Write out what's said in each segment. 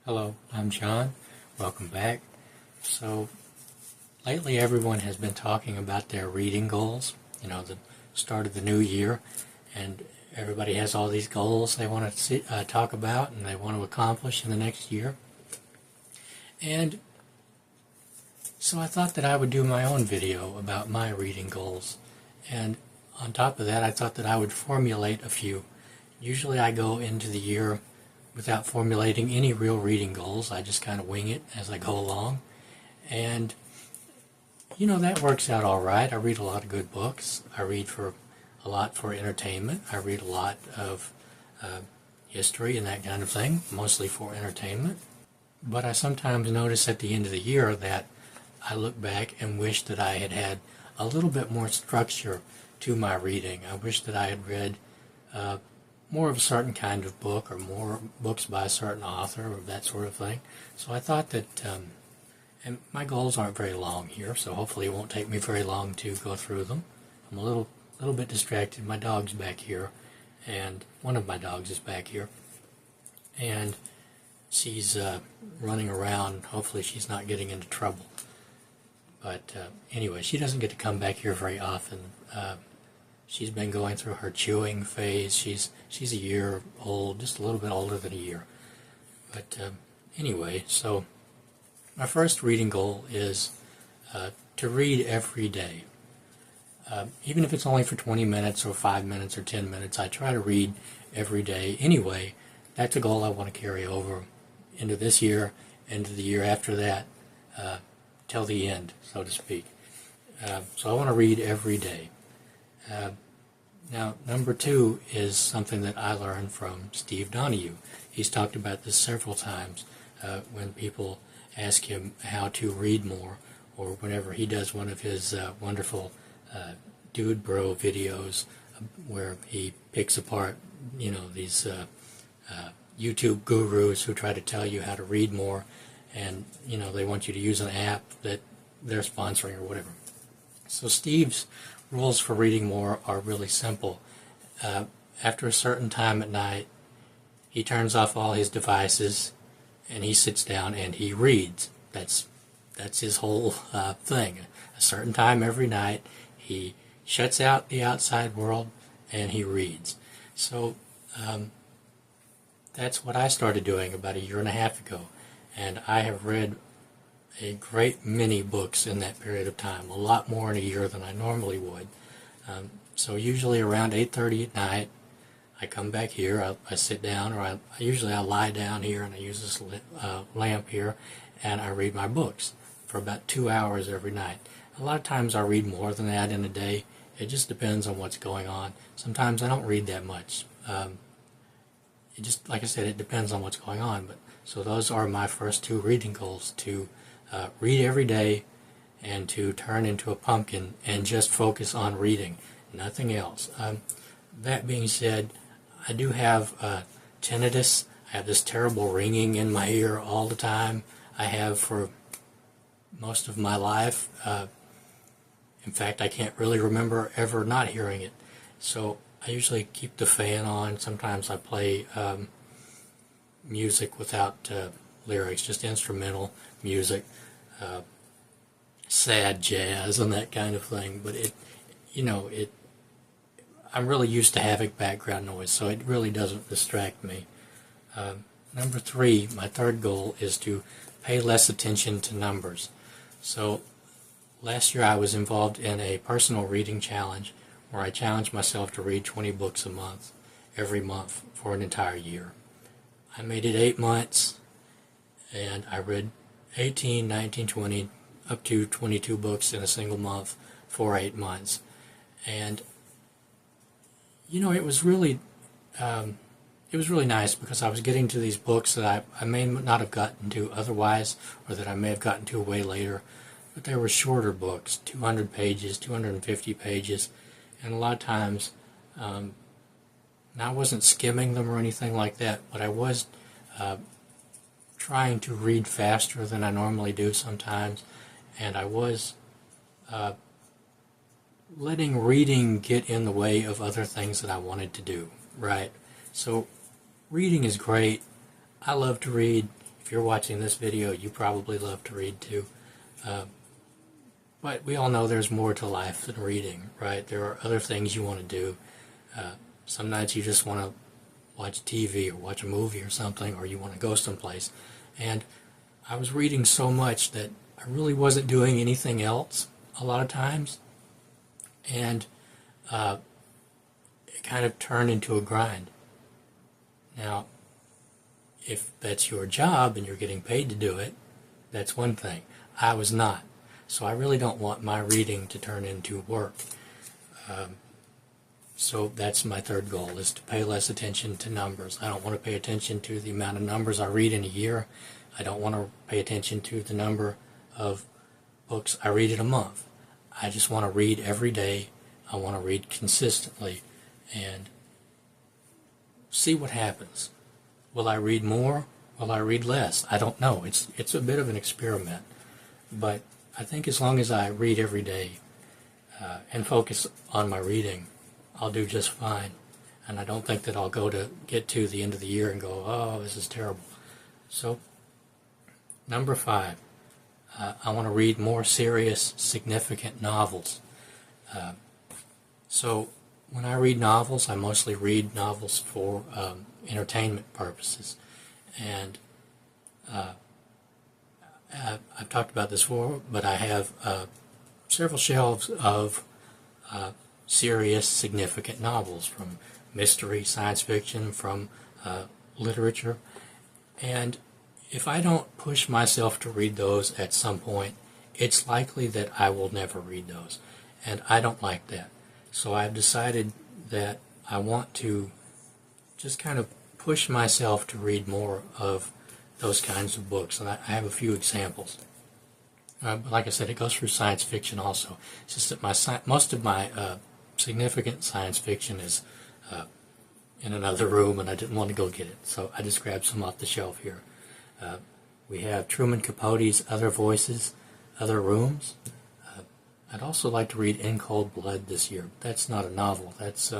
Hello, I'm John. Welcome back. So, lately everyone has been talking about their reading goals, the start of the new year, and everybody has all these goals they want to talk about and they want to accomplish in the next year. And so I thought that I would do my own video about my reading goals. And on top of that, I thought that I would formulate a few. Usually I go into the year without formulating any real reading goals. I just kind of wing it as I go along. And, that works out all right. I read a lot of good books. I read a lot for entertainment. I read a lot of history and that kind of thing, mostly for entertainment. But I sometimes notice at the end of the year that I look back and wish that I had had a little bit more structure to my reading. I wish that I had read more of a certain kind of book, or more books by a certain author, or that sort of thing. So I thought that, and my goals aren't very long here, so hopefully it won't take me very long to go through them. I'm a little bit distracted. My dog's back here, and one of my dogs is back here, and she's running around. Hopefully she's not getting into trouble. But anyway, she doesn't get to come back here very often. She's been going through her chewing phase. She's a year old, just a little bit older than a year. But anyway, so my first reading goal is to read every day. Even if it's only for 20 minutes or 5 minutes or 10 minutes, I try to read every day. Anyway, that's a goal I want to carry over into this year, into the year after that, till the end, so to speak. So I want to read every day. Now, number 2 is something that I learned from Steve Donahue. He's talked about this several times when people ask him how to read more, or whenever he does one of his wonderful Dude Bro videos where he picks apart, these YouTube gurus who try to tell you how to read more, and, they want you to use an app that they're sponsoring or whatever. So Steve's rules for reading more are really simple. After a certain time at night, he turns off all his devices and he sits down and he reads. That's his whole thing. A certain time every night, he shuts out the outside world and he reads. So that's what I started doing about a year and a half ago. And I have read a great many books in that period of time, a lot more in a year than I normally would. So usually around 8:30 at night, I come back here, I sit down, or I lie down here and I use this lamp here, and I read my books for about 2 hours every night. A lot of times I read more than that in a day. It just depends on what's going on. Sometimes I don't read that much. It just, like I said, it depends on what's going on. But so those are my first 2 reading goals: to read every day, and to turn into a pumpkin and just focus on reading, nothing else. That being said, I do have tinnitus. I have this terrible ringing in my ear all the time. I have for most of my life. In fact, I can't really remember ever not hearing it. So I usually keep the fan on. Sometimes I play music without lyrics, just instrumental music, sad jazz and that kind of thing. But I'm really used to having background noise, so it really doesn't distract me. Number 3, my third goal, is to pay less attention to numbers. So last year I was involved in a personal reading challenge where I challenged myself to read 20 books a month, every month for an entire year. I made it 8 months, and I read 18, 19, 20, up to 22 books in a single month for 8 months. And it was really nice, because I was getting to these books that I may not have gotten to otherwise, or that I may have gotten to way later, but they were shorter books, 200 pages, 250 pages, and a lot of times, and I wasn't skimming them or anything like that, but I was trying to read faster than I normally do sometimes, and I was letting reading get in the way of other things that I wanted to do, right? So reading is great. I love to read. If if you're watching this video, you probably love to read too. But we all know there's more to life than reading, right? There are other things you want to do. Some nights you just want to watch TV or watch a movie or something, or you want to go someplace. And I was reading so much that I really wasn't doing anything else a lot of times. And it kind of turned into a grind. Now, if that's your job and you're getting paid to do it, that's one thing. I was not. So I really don't want my reading to turn into work. So that's my third goal, is to pay less attention to numbers. I don't want to pay attention to the amount of numbers I read in a year. I don't want to pay attention to the number of books I read in a month. I just want to read every day. I want to read consistently and see what happens. Will I read more? Will I read less? I don't know. It's a bit of an experiment. But I think as long as I read every day and focus on my reading, I'll do just fine. And I don't think that I'll get to the end of the year and go, oh, this is terrible. So, number 5, I want to read more serious, significant novels. So, when I read novels, I mostly read novels for entertainment purposes. And I've talked about this before, but I have several shelves of serious, significant novels, from mystery, science fiction, from literature. And if I don't push myself to read those at some point, it's likely that I will never read those. And I don't like that. So I've decided that I want to just kind of push myself to read more of those kinds of books. And I have a few examples. But like I said, it goes through science fiction also. It's just that most of my significant science fiction is in another room, and I didn't want to go get it, so I just grabbed some off the shelf here. We have Truman Capote's Other Voices, Other Rooms. I'd also like to read In Cold Blood this year. That's not a novel. That's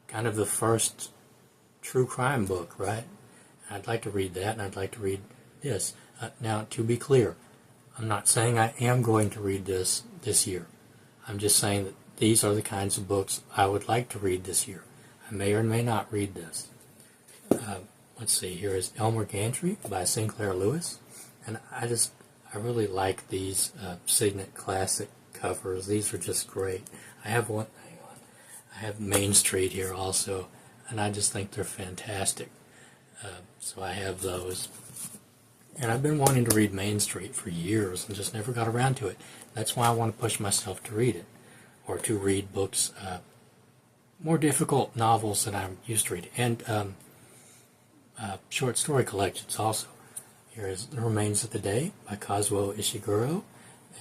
kind of the first true crime book, right? I'd like to read that, and I'd like to read this. Now, to be clear, I'm not saying I am going to read this year. I'm just saying that these are the kinds of books I would like to read this year. I may or may not read this. Let's see, here is Elmer Gantry by Sinclair Lewis. And I really like these Signet Classic covers. These are just great. I have one, hang on. I have Main Street here also, and I just think they're fantastic. So I have those. And I've been wanting to read Main Street for years and just never got around to it. That's why I want to push myself to read it, or to read books, more difficult novels than I'm used to reading, and short story collections also. Here is The Remains of the Day by Kazuo Ishiguro,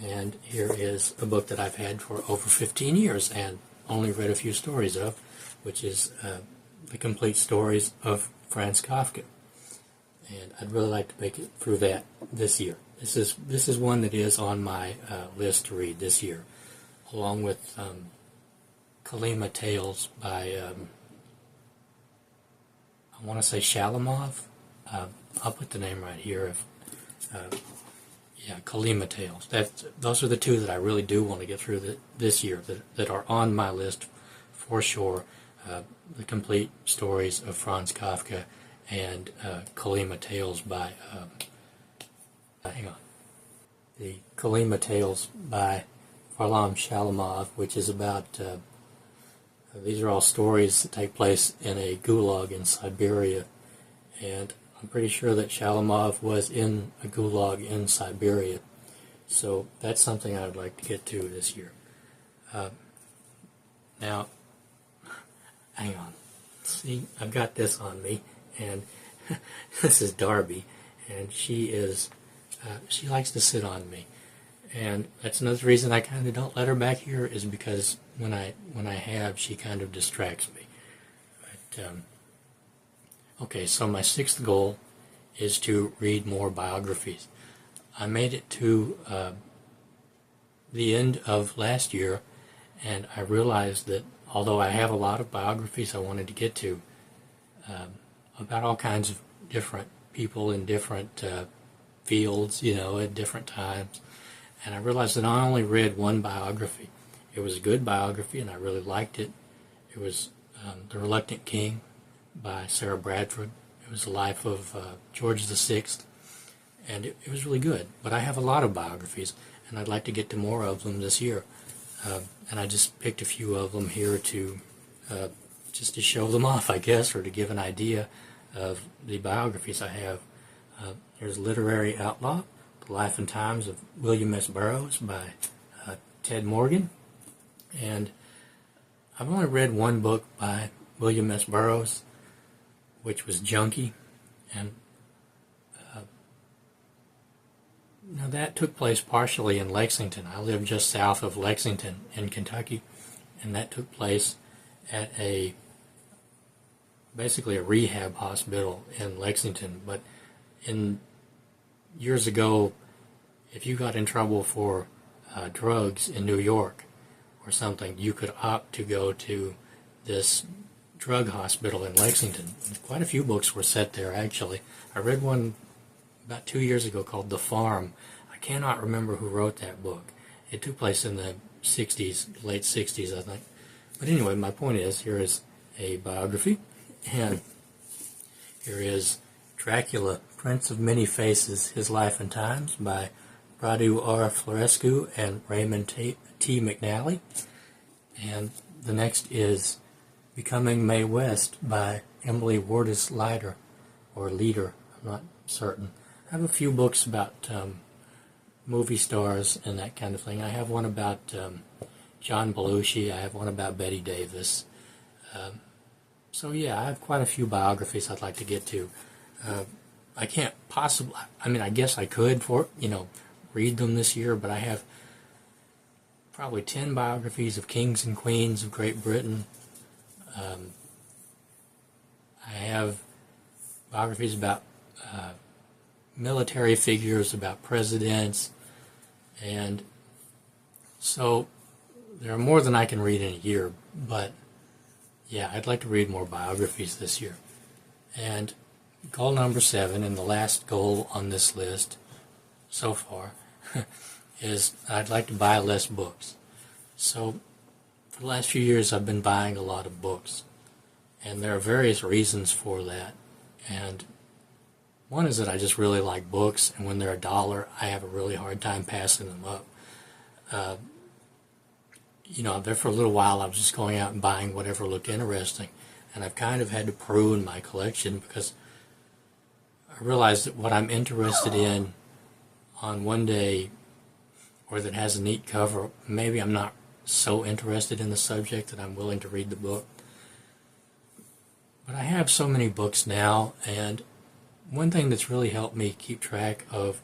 and here is a book that I've had for over 15 years and only read a few stories of, which is The Complete Stories of Franz Kafka. And I'd really like to make it through that this year. This is one that is on my list to read this year, along with Kalima Tales by, I want to say Shalamov. I'll put the name right here. Kalima Tales. Those are the two that I really do want to get through this year, that are on my list for sure. The Complete Stories of Franz Kafka and Kalima Tales by, the Kalima Tales by Varlam Shalamov, which is about, these are all stories that take place in a gulag in Siberia, and I'm pretty sure that Shalamov was in a gulag in Siberia, so that's something I would like to get to this year. Now, hang on. See, I've got this on me, and this is Darby, and she likes to sit on me, and that's another reason I kind of don't let her back here, is because when I have, she kind of distracts me. But okay, so my 6th goal is to read more biographies. I made it to the end of last year, and I realized that although I have a lot of biographies I wanted to get to, about all kinds of different people in different fields, at different times. And I realized that I only read one biography. It was a good biography, and I really liked it. It was The Reluctant King by Sarah Bradford. It was the life of George VI, and it was really good. But I have a lot of biographies, and I'd like to get to more of them this year. And I just picked a few of them here to just to show them off, I guess, or to give an idea of the biographies I have. There's Literary Outlaw, The Life and Times of William S. Burroughs by Ted Morgan. And I've only read one book by William S. Burroughs, which was Junkie. And now that took place partially in Lexington. I live just south of Lexington in Kentucky, and that took place at basically a rehab hospital in Lexington. But years ago, if you got in trouble for drugs in New York or something, you could opt to go to this drug hospital in Lexington. Quite a few books were set there, actually. I read one about 2 years ago called The Farm. I cannot remember who wrote that book. It took place in the 60s, late 60s, I think. But anyway, my point is, here is a biography, and here is Dracula, Prince of Many Faces, His Life and Times by Radu R. Florescu and Raymond T. McNally. And the next is Becoming Mae West by Emily Wardis Leider, or Leader, I'm not certain. I have a few books about movie stars and that kind of thing. I have one about John Belushi. I have one about Betty Davis. So yeah, I have quite a few biographies I'd like to get to. I can't possibly, I guess I could read them this year, but I have probably 10 biographies of kings and queens of Great Britain. I have biographies about military figures, about presidents, and so there are more than I can read in a year, but yeah, I'd like to read more biographies this year. And goal number 7, and the last goal on this list so far, is I'd like to buy less books. So for the last few years I've been buying a lot of books, and there are various reasons for that. And one is that I just really like books, and when they're $1, I have a really hard time passing them up. There for a little while I was just going out and buying whatever looked interesting, and I've kind of had to prune my collection because I realized that what I'm interested in on one day, or that has a neat cover, maybe I'm not so interested in the subject that I'm willing to read the book. But I have so many books now, and one thing that's really helped me keep track of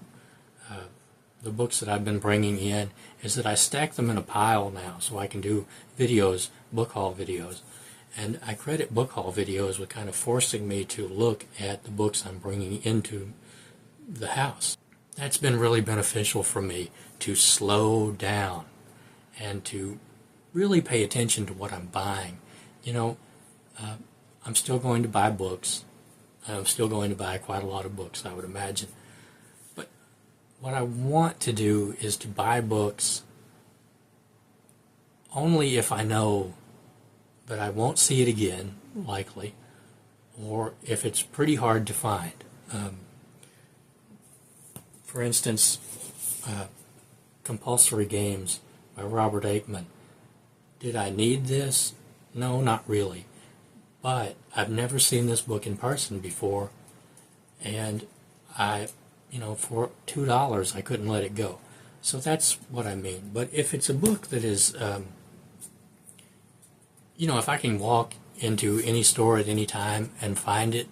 the books that I've been bringing in is that I stack them in a pile now so I can do videos, book haul videos. And I credit book haul videos with kind of forcing me to look at the books I'm bringing into the house. That's been really beneficial for me to slow down and to really pay attention to what I'm buying. I'm still going to buy books. I'm still going to buy quite a lot of books, I would imagine. But what I want to do is to buy books only if I know that I won't see it again, likely, or if it's pretty hard to find. For instance, Compulsory Games by Robert Aikman. Did I need this? No, not really. But I've never seen this book in person before, and for $2 I couldn't let it go. So that's what I mean. But if it's a book that is, if I can walk into any store at any time and find it,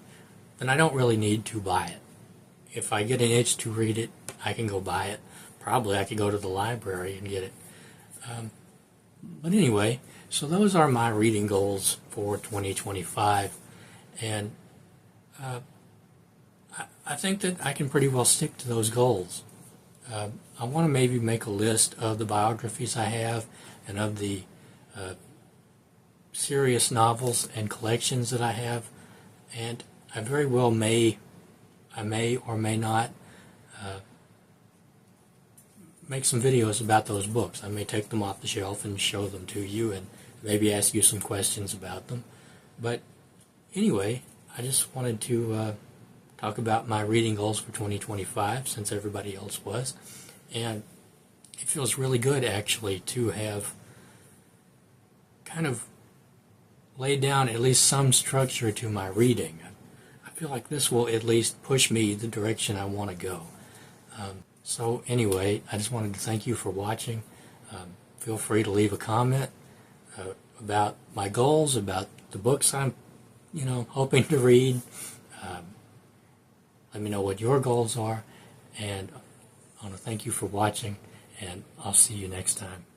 then I don't really need to buy it. If I get an itch to read it, I can go buy it. Probably I could go to the library and get it. But anyway, so those are my reading goals for 2025, and I think that I can pretty well stick to those goals. I want to maybe make a list of the biographies I have and of the serious novels and collections that I have, and I very well may I may or may not make some videos about those books. I may take them off the shelf and show them to you and maybe ask you some questions about them. But anyway, I just wanted to talk about my reading goals for 2025 since everybody else was. And it feels really good actually to have kind of laid down at least some structure to my reading. I feel like this will at least push me the direction I want to go. So anyway, I just wanted to thank you for watching. Feel free to leave a comment about my goals, about the books I'm, hoping to read. Let me know what your goals are, and I want to thank you for watching, and I'll see you next time.